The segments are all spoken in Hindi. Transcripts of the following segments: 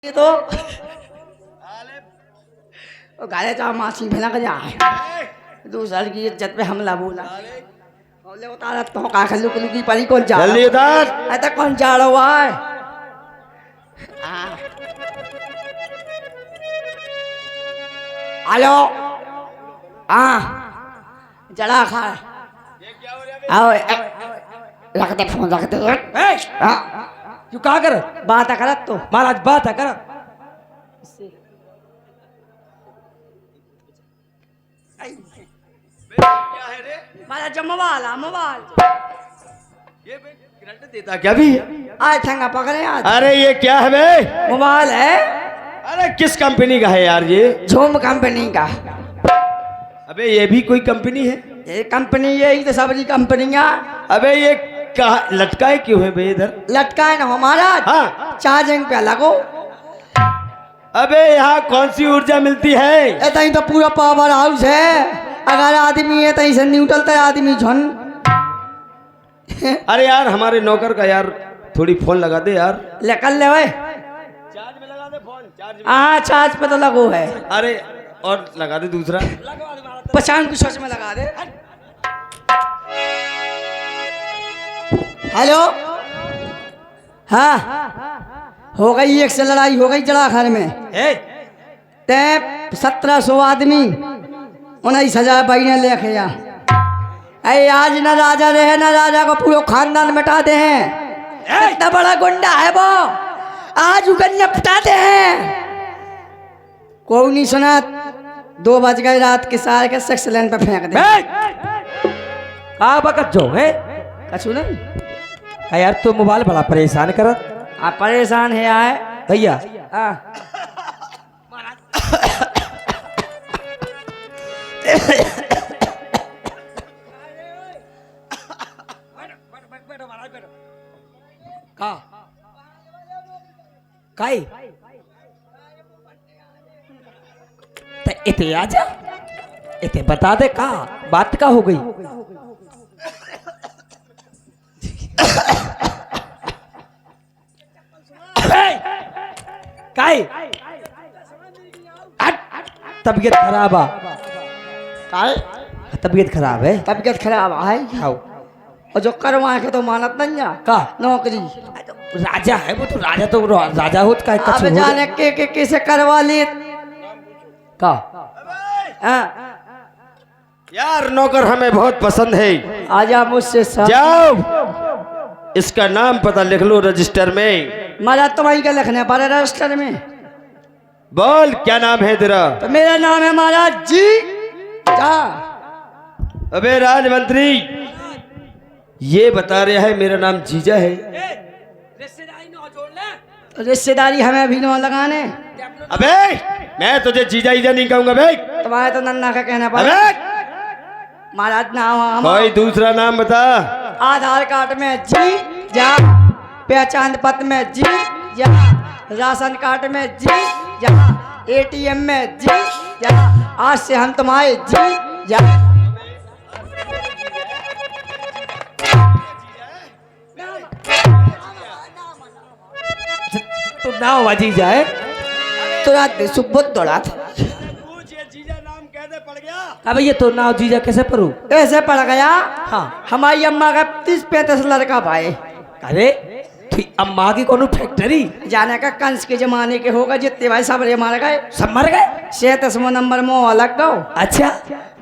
ये तो गाले चाह मासी भेला का जा दूसर की इज्जत पे हमला बोला बोले उतारा तो का खल्लू कुलू की परी कौन जा जल्दी उतार ऐसा कौन जा रहा है हेलो जड़ा खा आओ रखते फोन रखते तू क्या कर बात करत तो महाराज बात है कर महाराज जो मोबाइल ये करंट देता क्या भी आज ठंगा पकड़े आज अरे ये क्या है बे? मोबाइल है अरे किस कंपनी का है यार ये? झूम कंपनी का अबे ये भी कोई कंपनी है? ये कंपनी यही तो सबरी कंपनियां अबे ये कहा लटकाए क्यों है बे इधर? लटकाए ना हमारा हाँ चार्जिंग पे लगो अबे यहाँ कौन सी ऊर्जा मिलती है? ऐसा ही तो पूरा पावर हाउस है अगर आदमी है तो से न्यूट्रल तो आदमी झन अरे यार हमारे नौकर का यार थोड़ी फोन लगा दे यार। लेकर ले वे चार्ज में लगा दे फोन चार्ज में। हाँ चार्ज पे तो लगो है अरे और लगा दे दूसरा। पहचान की सोच में लगा दे हेलो हाँ हो गई एक से लड़ाई हो गई जड़ा घर में ते 1700 आदमी 19,000 बहने लेके जा अरे आज न राजा रहे न राजा को पूरा खानदान मिटा दे हैं इतना बड़ा गुंडा है वो आज उगन निपटाते हैं कोई नहीं सुना 2 बज गए रात के सारे के सेक्स लाइन पे फेंक दे का बकत जो है कछु नहीं यार तो मोबाइल बड़ा परेशान कर आप परेशान है आए भैया काई ते इते आजा इते बता दे का बात का हो गई काई तबीयत खराब आ काय तबीयत खराब है तबीयत खराब है खाओ और जो करवा के तो मानत नहीं है का नौकरी राजा है वो तो राजा होत का अब जाने के कैसे करवा ले का यार नौकर हमें बहुत पसंद है। आजा मुझसे सब जाओ इसका नाम पता लिख लो रजिस्टर में। मारा तुम्हारी का लिखने पर रजिस्टर में बोल क्या नाम है तेरा? तो मेरा नाम है महाराज जी जा अबे राजमंत्री ये बता रहा है मेरा नाम जीजा है। तो रिश्तेदारी हमें अभी न लगाने अबे मैं तुझे जीजा ईजा नहीं कहूंगा भाई। तुम्हारे तो नन्ना का कहना अबे पड़ा महाराज नाम कोई दूसरा नाम बता। आधार कार्ड में जी जा पहचान पत्र में जी जा राशन कार्ड में जी जा ATM में जी जा आज से हम तुम्हारे जी जा तो नाव बाजी जाए तुरंत सुबह दौड़ा था जीजा नाम कैसे पड़ गया? अब ये तो नाव जीजा कैसे पढ़ू ऐसे पड़ गया हाँ हमारी अम्मा का 30-35 लड़का भाई अरे अम्मा की कौन फैक्ट्री जाने का कंस के जमाने के होगा जितने भाई सब रे मार गए सब मर गए 37वां नंबर में अलग गो अच्छा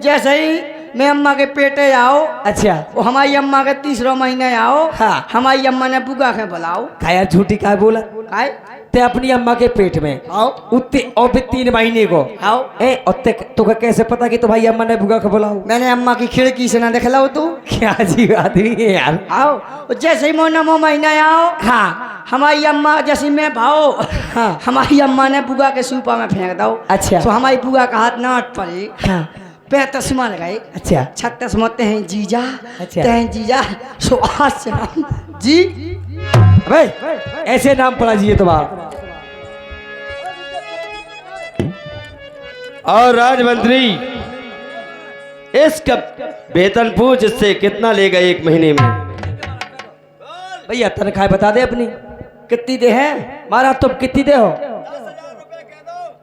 जैसे ही मैं अम्मा के पेटे आओ अच्छा वो हमारी अम्मा के 3रा महीने आओ हाँ। हमारी अम्मा ने बुआ के बुलाओ का यार झूठी का बोला आए ते अपनी अम्मा के पेट में आओ उतने और भी 3 महीने को आओ ए उतने तो कैसे पता कि तुम्हारी अम्मा ने भूखा का बोला मैंने अम्मा की खिड़की से ना देखला तू क्या अजीब आदमी है यार आओ वो जैसे ही मोना महीना आओ हाँ हमारी अम्मा जैसे मैं भाओ हाँ हमारी अम्मा ने बुआ के सूपा में फेंक दो अच्छा तो हमारी बुआ का हाथ नाट पड़े हाँ 35 मर गए अच्छा 36 मरते हैं जीजा अच्छा। ते हैं जीजा सो आज से हम जी भाई ऐसे नाम पड़ा जी तुम्हारा और राजमंत्री इसका वेतन पूछ इससे कितना लेगा 1 महीने में? भैया तनख्वाह बता दे अपनी कितनी दे है महाराज तुम कितनी दे हो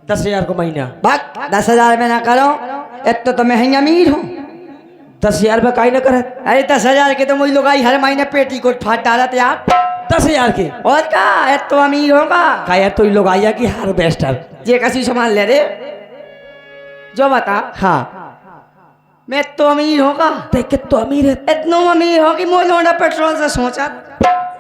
10,000 को महीना। भाग 10,000 में ना करो, इतना तो मैं ही अमीर हूँ। 10,000 में काई ना करे। अरे 10,000 के तो मुझे लोग आई हर महीने पेटी को फाट डाला थे यार। 10,000 के और क्या तो अमीर होगा का यार, तो ये लोग आया कि हार्वेस्टर ये कैसी सामान ले रे जो बता। हाँ मैं तो अमीर होगा, देख के तो अमीर है इतना अमीर हो कि मोह लोना पेट्रोल से सोचा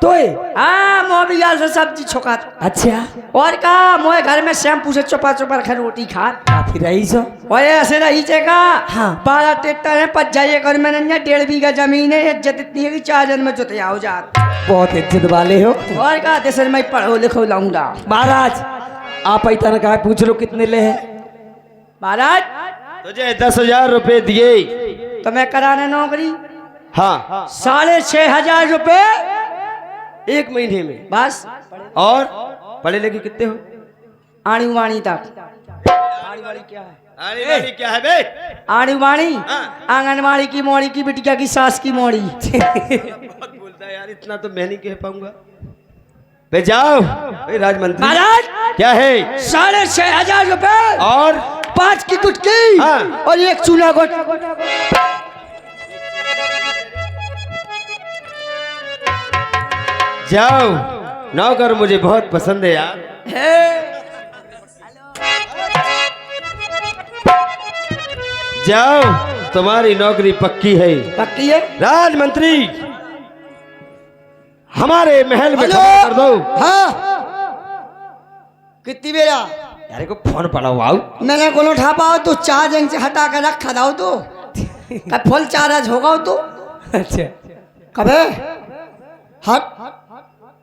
तो हाँ मोबियाल से सब्जी छोका। अच्छा और का मोए घर में शैम्पू से चुपा चुपा रखे रोटी खा। काफी रही सो। और ऐसे रही का हाँ। 12 ट्रैक्टर है, 50 एकड़ में नहीं है, 1.5 बीघा जमीन है, इज्जत इतनी है कि 4 जन में जुतिया हो जात। बहुत इज्जत वाले हो। और का देशर में पढ़ो लिखो लाऊंगा। महाराज आप इतना कहा, पूछ लो कितने ले है। महाराज तुझे 10,000 रुपए दिए। तो मैं कराने नौकरी हाँ 6,500 रुपए 1 महीने में। बस। और पढ़े लिखे कितने हो? आणी वाणी तक। आने वाली क्या है बे? आणी वाणी हाँ। आंगनवाड़ी की मोड़ी की बिटिया की सास की मोड़ी। बहुत बोलता है यार, इतना तो मैं नहीं कह पाऊंगा। बे जाओ राजमंत्री। महाराज क्या है? 6,500 रुपए और 5 की गुटकी हाँ। और 1 चूना गुट। जाओ, नौकर मुझे बहुत पसंद है यार। जाओ, तुम्हारी नौकरी पक्की है। पक्की है। राजमंत्री हमारे महल में हेलो। खबर कर दो। हाँ कितनी बेरा यार को फोन पड़ा हुआ मैंने कोनो उठा पाओ तो चार्जिंग से हटा कर रखा दाओ तो कब फुल चार्ज होगा तो अच्छा कबे हट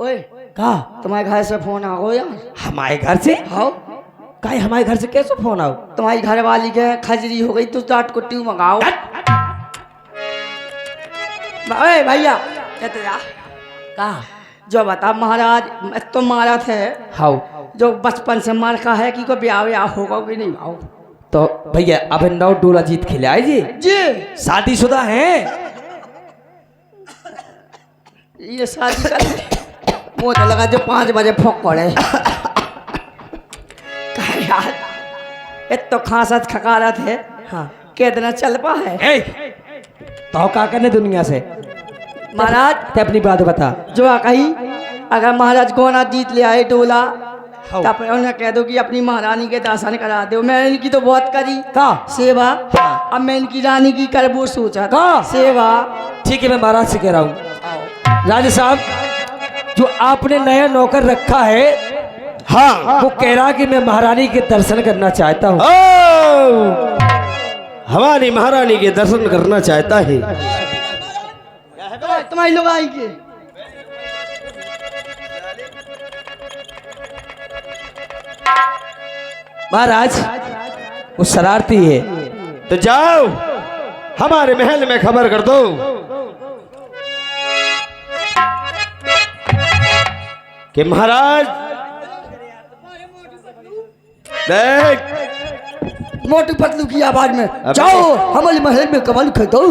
ओए कहा तुम्हारे घर से फोन आ गो यार। हमारे घर से? हाँ काहे हमारे घर से कैसे फोन आओ? तुम्हारी घर वाली के खजरी हो गई तो चाट कुट्टी मंगाओ। ओए भैया कहते यार कहा जो बता महाराज तो मारा थे हाउ जो बचपन से मार का है कि को ब्याह व्याह होगा कि नहीं आओ। तो भैया अब 9 डोला जीत खिलाए जी। जी शादीशुदा है? ये शादी कर मुझे तो लगा जो 5 बजे फोक पड़े। यार तो खांसत खकारत है। हाँ कितना चल पा है। तो का करने दुनिया से महाराज ते अपनी बात बता। जो कही अगर महाराज गोना जीत ले आए टोला हाँ। तो अपने उन्हें कह दो कि अपनी महारानी के दर्शन करा दो। मैं इनकी तो बहुत करी का सेवा, अब मैं इनकी रानी की कर वो सोचा का सेवा। ठीक है मैं महाराज से कह रहा हूँ। राजा साहब जो आपने नया नौकर रखा है हाँ वो कह रहा कि मैं महारानी के दर्शन करना चाहता हूँ। हमारी महारानी के दर्शन करना चाहता है। तुम्हारी लोग आएंगे। महाराज वो शरारती है। तो जाओ हमारे महल में खबर कर दो कि महाराज देख मोटू पतलू की आवाज में जाओ हमारे महल में कमल खदो।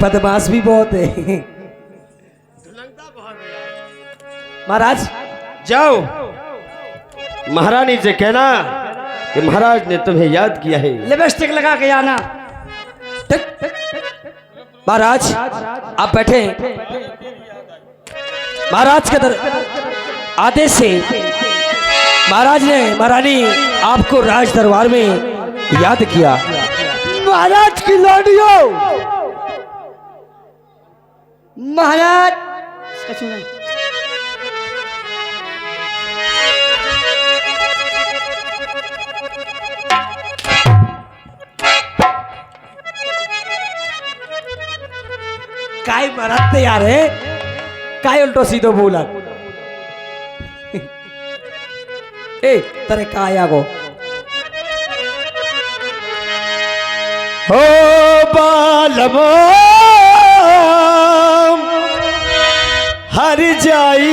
बदमाश भी बहुत है महाराज। जाओ महारानी से कहना कि महाराज ने तुम्हें याद किया है। लिपस्टिक लगा के आना। महाराज आप बैठे। महाराज के आदेश से महाराज ने महारानी आपको राज दरबार में याद किया। महाराज की लाडियो महाराज इसका सुना। काय महाराज तैयार है? काय उल्टो सीधो बोला ए तरे काय आगो हो बालमो हर जाई